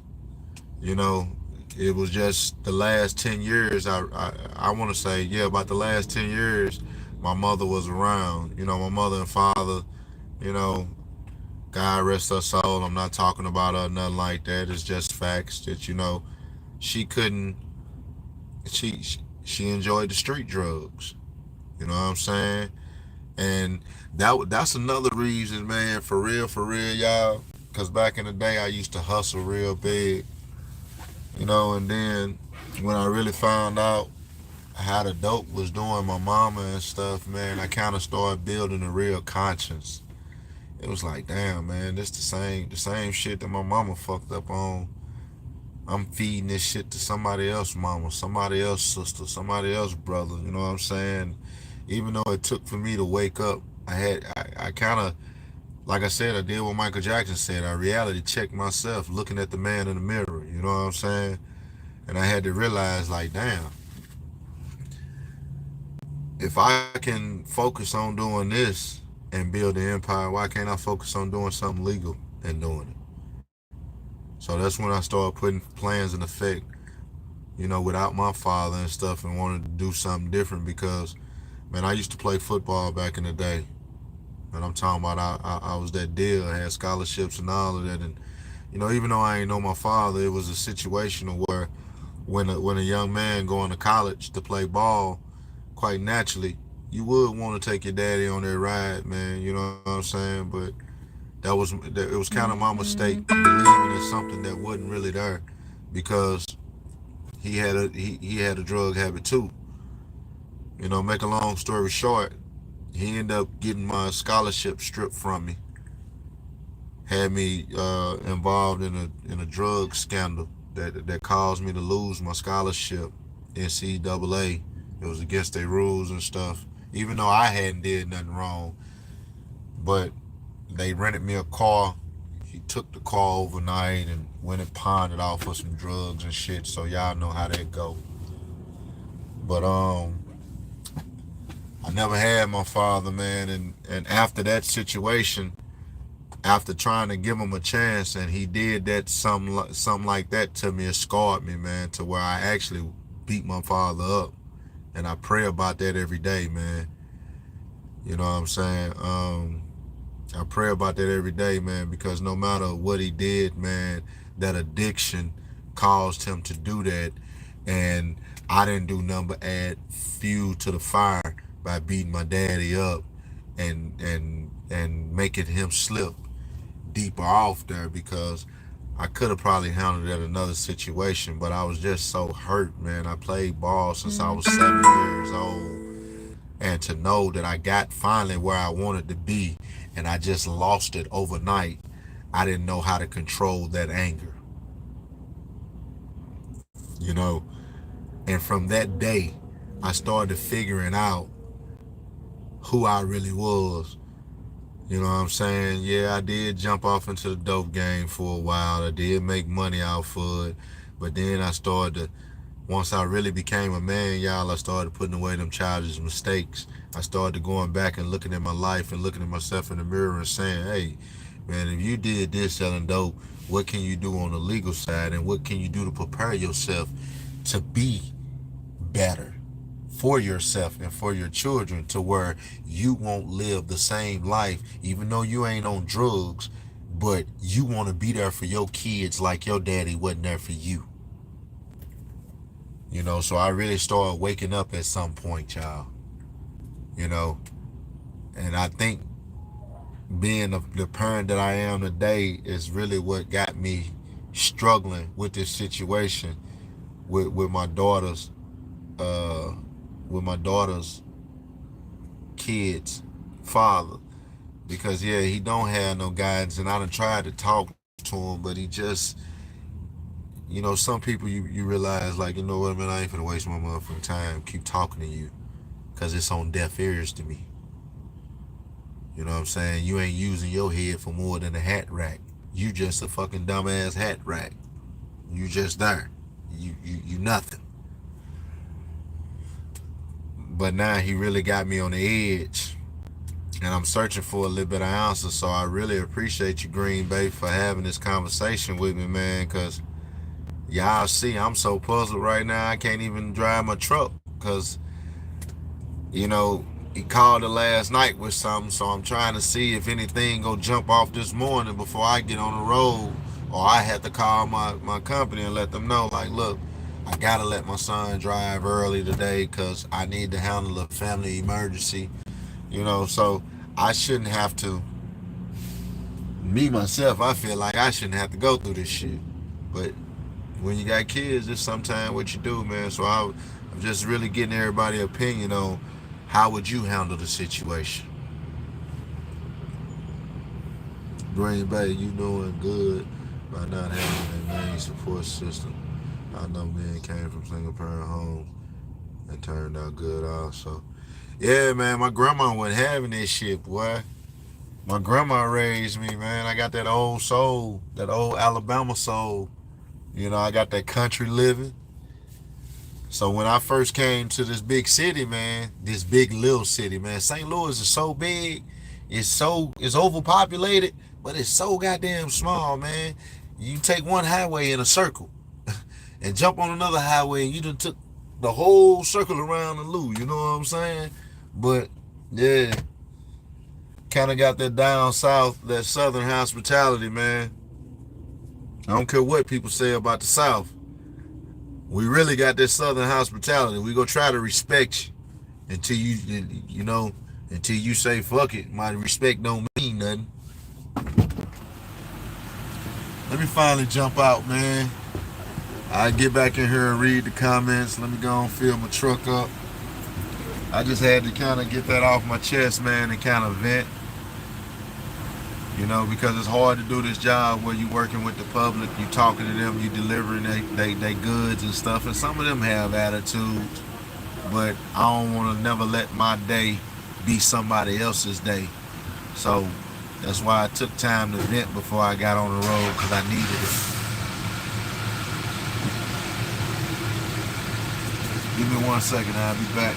S1: You know, it was just the last 10 years, I want to say, yeah, about the last 10 years, my mother was around. You know, my mother and father, you know, God rest her soul. I'm not talking about her, nothing like that. It's just facts that, you know, she couldn't, she, she enjoyed the street drugs. You know what I'm saying? And that's another reason, man, for real, y'all. Because back in the day, I used to hustle real big, you know, and then when I really found out how the dope was doing my mama and stuff, man, I kind of started building a real conscience. It was like, damn, man, this the same shit that my mama fucked up on. I'm feeding this shit to somebody else mama, somebody else sister, somebody else brother, you know what I'm saying? Even though it took for me to wake up, I kind of, like I said, I did what Michael Jackson said. I reality checked myself, looking at the man in the mirror, you know what I'm saying? And I had to realize, like, damn, if I can focus on doing this and build an empire, why can't I focus on doing something legal and doing it? So that's when I started putting plans in effect without my father and stuff, and wanted to do something different because, man, I used to play football back in the day. And I'm talking about I was that deal. I had scholarships and all of that. And, even though I ain't know my father, it was a situation where when a young man going to college to play ball, quite naturally, you would want to take your daddy on that ride, man. You know what I'm saying? But it was kind of my mistake believing in something that wasn't really there, because he had a drug habit too. Make a long story short, he ended up getting my scholarship stripped from me. Had me involved in a drug scandal that caused me to lose my scholarship. NCAA. It was against their rules and stuff. Even though I hadn't did nothing wrong, but they rented me a car. He took the car overnight and went and pawned it off for some drugs and shit. So y'all know how that go. But I never had my father, man, and after that situation, after trying to give him a chance, and he did that something like that to me, it scarred me, man, to where I actually beat my father up, and I pray about that every day, man. You know what I'm saying? I pray about that every day, man, because no matter what he did, man, that addiction caused him to do that, and I didn't do nothing but add fuel to the fire by beating my daddy up and making him slip deeper off there, because I could have probably handled that another situation, but I was just so hurt, man. I played ball since I was 7 years old, and to know that I got finally where I wanted to be, and I just lost it overnight, I didn't know how to control that anger, you know. And from that day, I started figuring out who I really was. You know what I'm saying? Yeah, I did jump off into the dope game for a while. I did make money out for it. But then I started to, once I really became a man, y'all, I started putting away them childish mistakes. I started going back and looking at my life and looking at myself in the mirror and saying, hey, man, if you did this selling dope, what can you do on the legal side? And what can you do to prepare yourself to be better for yourself and for your children, to where you won't live the same life, even though you ain't on drugs, but you want to be there for your kids like your daddy wasn't there for you. So I really started waking up at some point, y'all. you know. And I think being the parent that I am today is really what got me struggling with this situation with my daughter's uh with my daughter's kids father, because yeah, he don't have no guidance, and I done tried to talk to him, but he just, some people you realize, like, you know what, man, I ain't finna waste my motherfucking time keep talking to you, because it's on deaf ears to me. You know what I'm saying? You ain't using your head for more than a hat rack. You just a fucking dumbass hat rack. You just there. You nothing. But now he really got me on the edge, and I'm searching for a little bit of answer. So I really appreciate you, Green Bay, for having this conversation with me, man, because y'all see I'm so puzzled right now I can't even drive my truck, because he called it last night with something, so I'm trying to see if anything go jump off this morning before I get on the road, or I have to call my company and let them know, like, look, I gotta let my son drive early today because I need to handle a family emergency, so I shouldn't have to, me myself, I feel like I shouldn't have to go through this shit. But when you got kids, it's sometimes what you do, man. So I'm just really getting everybody's opinion on how would you handle the situation. Green Bay, you doing good by not having a main support system. I know men came from single parent homes and turned out good also. Yeah, man, my grandma wasn't having this shit, boy. My grandma raised me, man. I got that old soul, that old Alabama soul. I got that country living. So when I first came to this big city, man, this big little city, man, St. Louis is so big, it's overpopulated, but it's so goddamn small, man. You take one highway in a circle. and jump on another highway and you done took the whole circle around the loop, you know what I'm saying? But yeah, kind of got that down south, that southern hospitality, man. I don't care what people say about the South. We really got this southern hospitality. We gonna try to respect you until you know, until you say fuck it. My respect don't mean nothing. Let me finally jump out, man. I get back in here and read the comments. Let me go and fill my truck up. I just had to kind of get that off my chest, man, and kind of vent. You know, because it's hard to do this job where you working with the public, you talking to them, you delivering they goods and stuff, and some of them have attitudes, but I don't want to never let my day be somebody else's day. So that's why I took time to vent before I got on the road, because I needed it. Give me 1 second, I'll be back.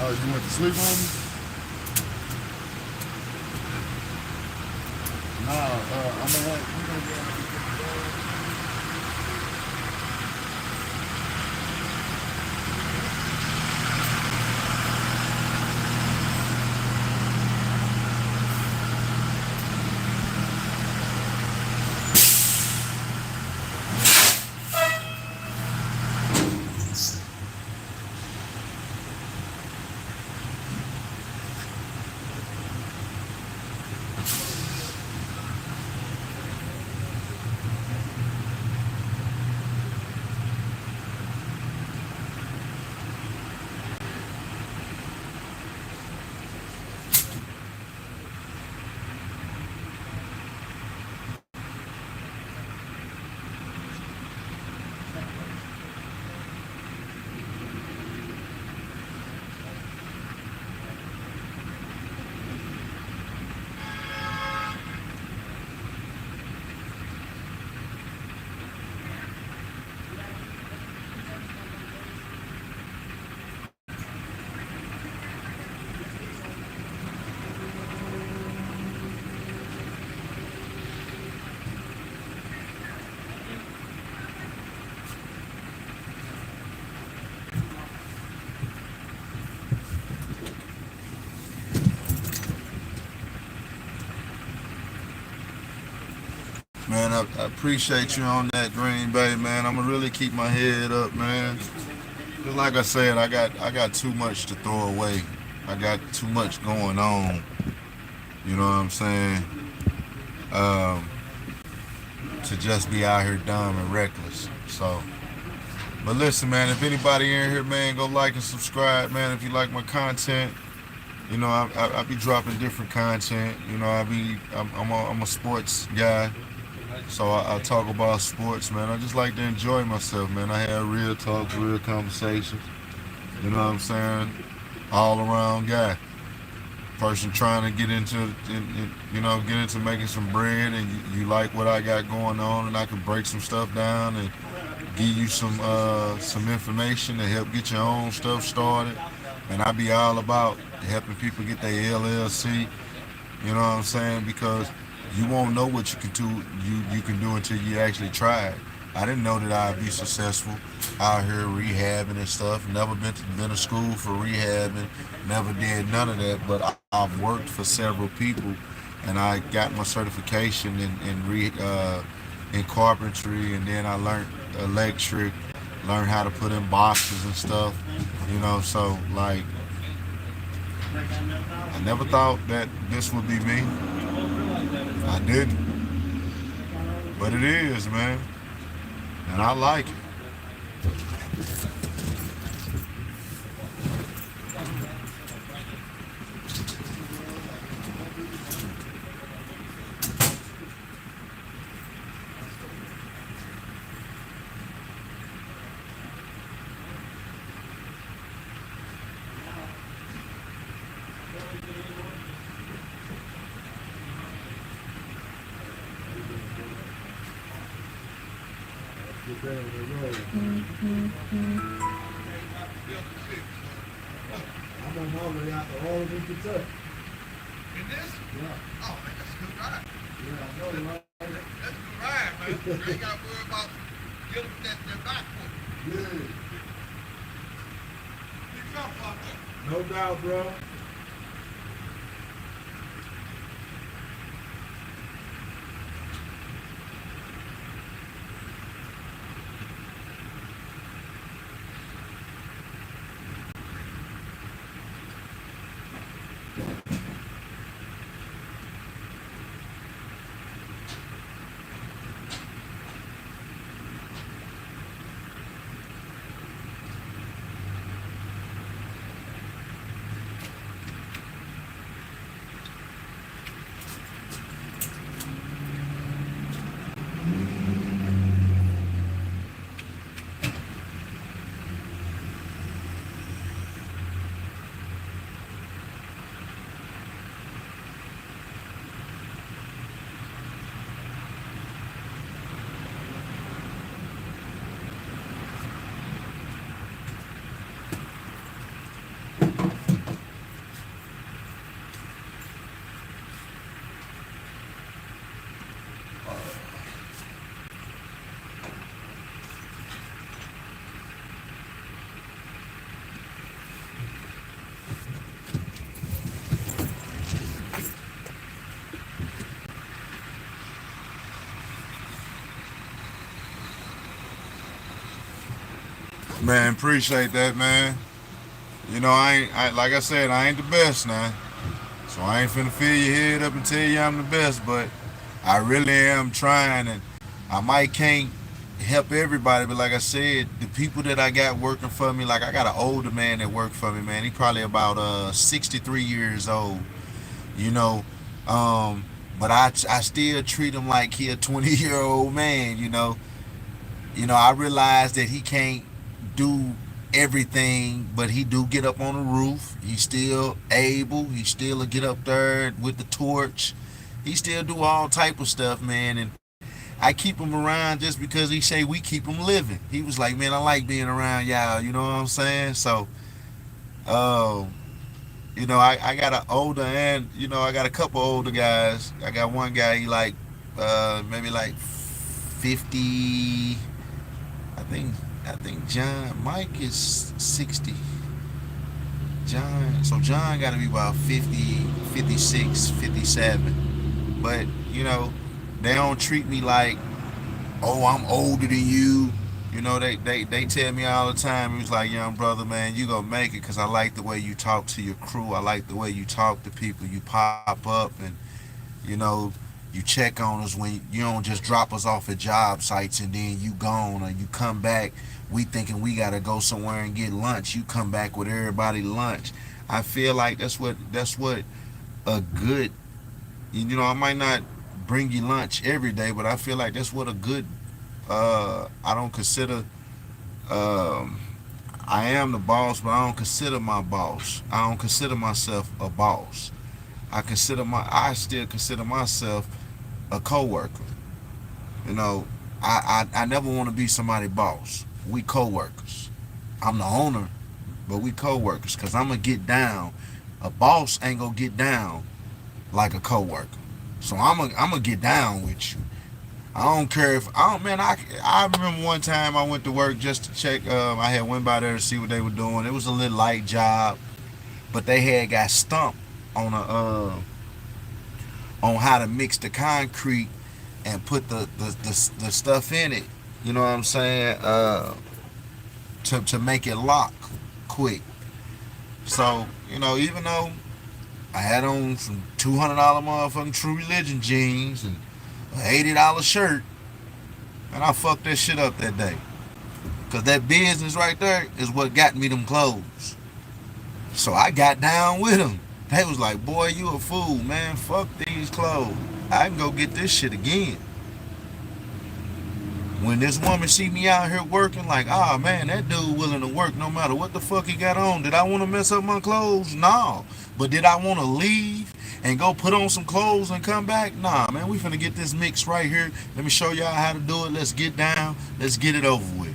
S1: Oh, you went to sleep on me? Nah, I'm gonna get Man, I appreciate you on that, Green Bay, man. I'm gonna really keep my head up, man. Cause like I said, I got too much to throw away. I got too much going on. You know what I'm saying? Um, to just be out here dumb and reckless. So, but listen, man. If anybody in here, man, go like and subscribe, man. If you like my content, you know I be dropping different content. You know I'm a sports guy. So I talk about sports, man. I just like to enjoy myself, man. I have real talks, real conversations. You know what I'm saying? All around guy. Person trying to get into, get into making some bread, and you like what I got going on, and I can break some stuff down and give you some information to help get your own stuff started. And I be all about helping people get their LLC. You know what I'm saying? Because you won't know what you can do until you actually try it. I didn't know that I'd be successful out here rehabbing and stuff. Never been to school for rehabbing. Never did none of that. But I've worked for several people, and I got my certification in carpentry, and then I learned electric, learned how to put in boxes and stuff. So like I never thought that this would be me. I didn't, but it is, man, and I like it.
S2: I'm on my way out to all of Kentucky.
S1: In this?
S2: Yeah.
S1: Oh man, that's a good ride.
S2: Yeah, I know, right?
S1: That's a good ride, man. You ain't got to worry about dealing with that back foot.
S2: Yeah.
S1: You jump out there.
S2: No doubt, bro.
S1: Man, appreciate that, man. Like I said, I ain't the best now. So I ain't finna fill your head up and tell you I'm the best, but I really am trying, and I might can't help everybody, but like I said, the people that I got working for me, like I got an older man that worked for me, man. He probably about 63 years old, you know. Um, but I still treat him like he a 20-year-old man, you know. I realize that he can't do everything, but he do get up on the roof. He's still able. He still get up there with the torch. He still do all type of stuff, man. And I keep him around just because he say we keep him living. He was like, man, I like being around y'all. You know what I'm saying? So, uh, I got an older and I got a couple older guys. I got one guy he like maybe like 50. I think I think Mike is 60. John got to be about 50, 56, 57. But they don't treat me like, oh, I'm older than you. They tell me all the time. It was like, young brother, man, you gonna make it because I like the way you talk to your crew. I like the way you talk to people. You pop up and you know you check on us when you don't just drop us off at job sites and then you gone, or you come back. We thinking we gotta go somewhere and get lunch. You come back with everybody lunch. I feel like that's what a good. I might not bring you lunch every day, but I feel like that's what a good. I don't consider. Um, I am the boss, but I don't consider my boss. I don't consider myself a boss. I still consider myself a coworker. You know, I never want to be somebody's boss. We coworkers. I'm the owner, but we coworkers. Cause I'm gonna get down. A boss ain't gonna get down like a coworker. So I'm gonna get down with you. I don't care if I don't man. I remember one time I went to work just to check. I had went by there to see what they were doing. It was a little light job, but they had got stumped on how to mix the concrete and put the stuff in it. You know what I'm saying? To make it lock quick. So even though I had on some $200 motherfucking True Religion jeans and an $80 shirt, and I fucked that shit up that day. Cause that business right there is what got me them clothes. So I got down with them. They was like, boy, you a fool, man. Fuck these clothes. I can go get this shit again. When this woman see me out here working, like, ah, man, that dude willing to work no matter what the fuck he got on. Did I want to mess up my clothes? No. But did I want to leave and go put on some clothes and come back? Nah, man, we finna get this mix right here. Let me show y'all how to do it. Let's get down. Let's get it over with.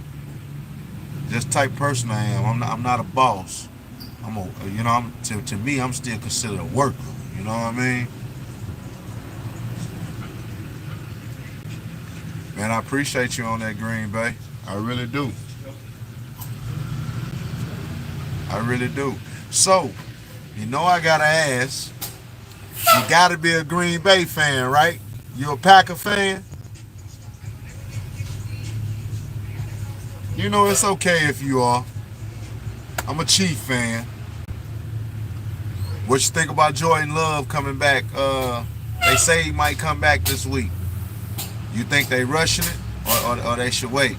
S1: Just type of person I am. I'm not a boss. To me, I'm still considered a worker. You know what I mean? Man, I appreciate you on that, Green Bay. I really do. I really do. So, I gotta ask. You gotta be a Green Bay fan, right? You a Packer fan? It's okay if you are. I'm a Chief fan. What you think about Jordan Love coming back? They say he might come back this week. You think they rushing it, or they should wait?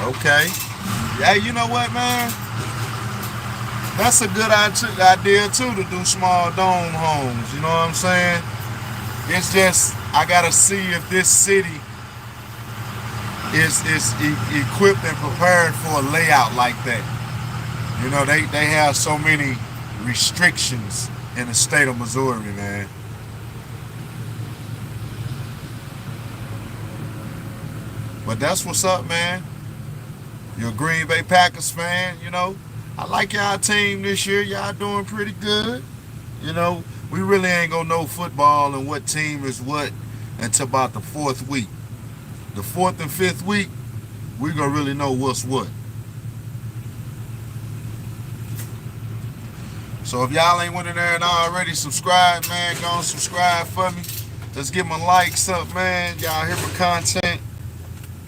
S1: Okay. Yeah, you know what, man? That's a good idea too, to do small dome homes. You know what I'm saying? It's just I gotta see if this city is equipped and prepared for a layout like that. They have so many restrictions in the state of Missouri, man. But that's what's up, man. You're a Green Bay Packers fan, I like y'all team this year. Y'all doing pretty good. We really ain't gonna know football and what team is what until about the fourth week. The fourth and fifth week, we're gonna really know what's what. So if y'all ain't went in there and already subscribed, man, go and subscribe for me. Let's get my likes up, man. Y'all here for content.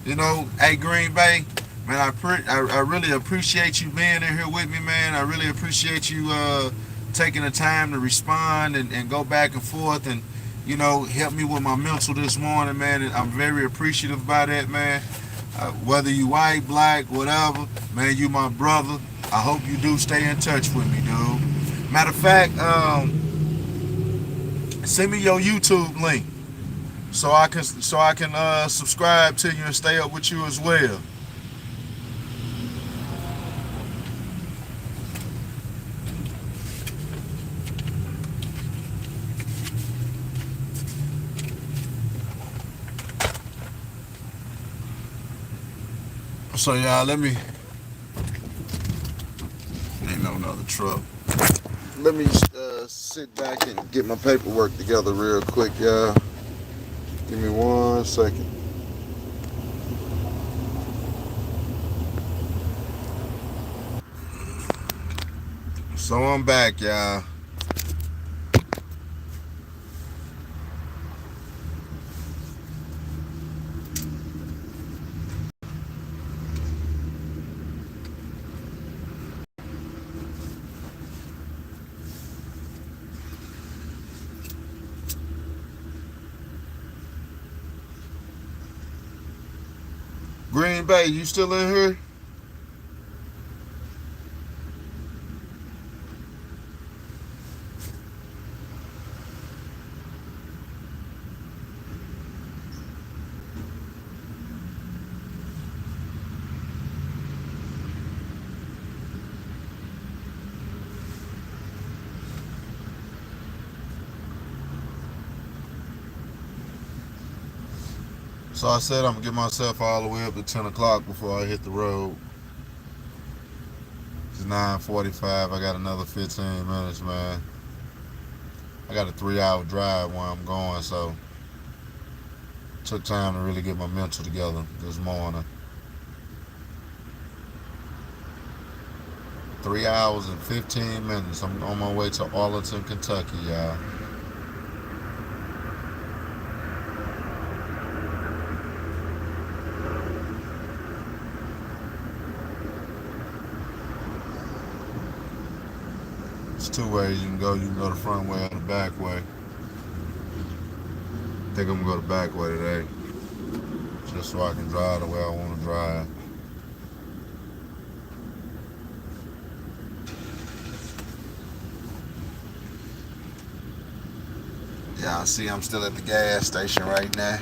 S1: Hey, Green Bay, man, I really appreciate you being in here with me, man. I really appreciate you taking the time to respond and go back and forth and, help me with my mental this morning, man. And I'm very appreciative about that, man. Whether you white, black, whatever, man, you my brother. I hope you do stay in touch with me, dude. Matter of fact, send me your YouTube link so I can subscribe to you and stay up with you as well. So y'all, ain't no another truck. Let me sit back and get my paperwork together real quick, y'all. Give me 1 second. So I'm back, y'all. Green Bay, you still in here? So I said I'm gonna get myself all the way up to 10 o'clock before I hit the road. It's 9:45. I got another 15 minutes, man. I got a 3-hour drive where I'm going, so took time to really get my mental together this morning. 3 hours and 15 minutes. I'm on my way to Arlington, Kentucky, y'all. It's two ways you can go. You can go the front way or the back way. I think I'm gonna go the back way today, just so I can drive the way I want to drive. Yeah, I see I'm still at the gas station right now.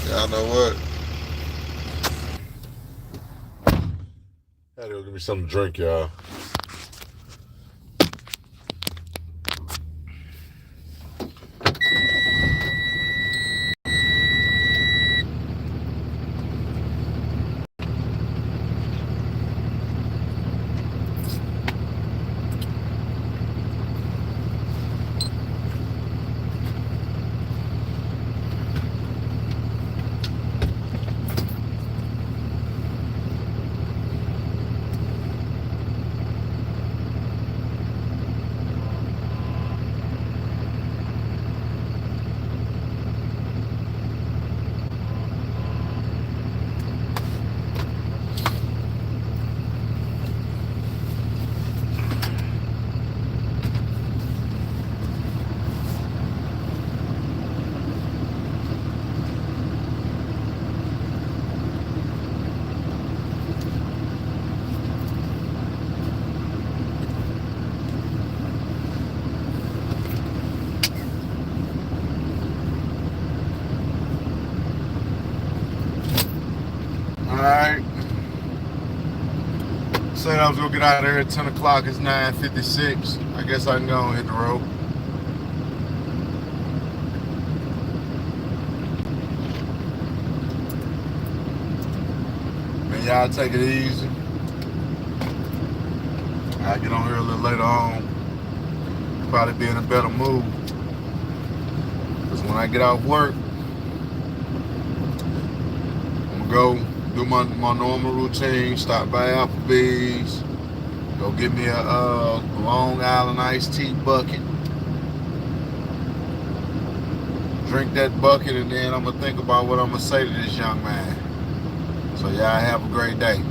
S1: Y'all know what? Had to go give me something to drink, y'all. Alright. Said I was gonna get out of here at 10 o'clock. It's 9:56. I guess I can go and hit the road. Man, y'all take it easy. I'll get on here a little later on. Probably be in a better mood. Because when I get off work, I'm gonna go do my normal routine, stop by Applebee's, go get me a Long Island iced tea bucket, drink that bucket, and then I'm gonna think about what I'm gonna say to this young man. So y'all have a great day.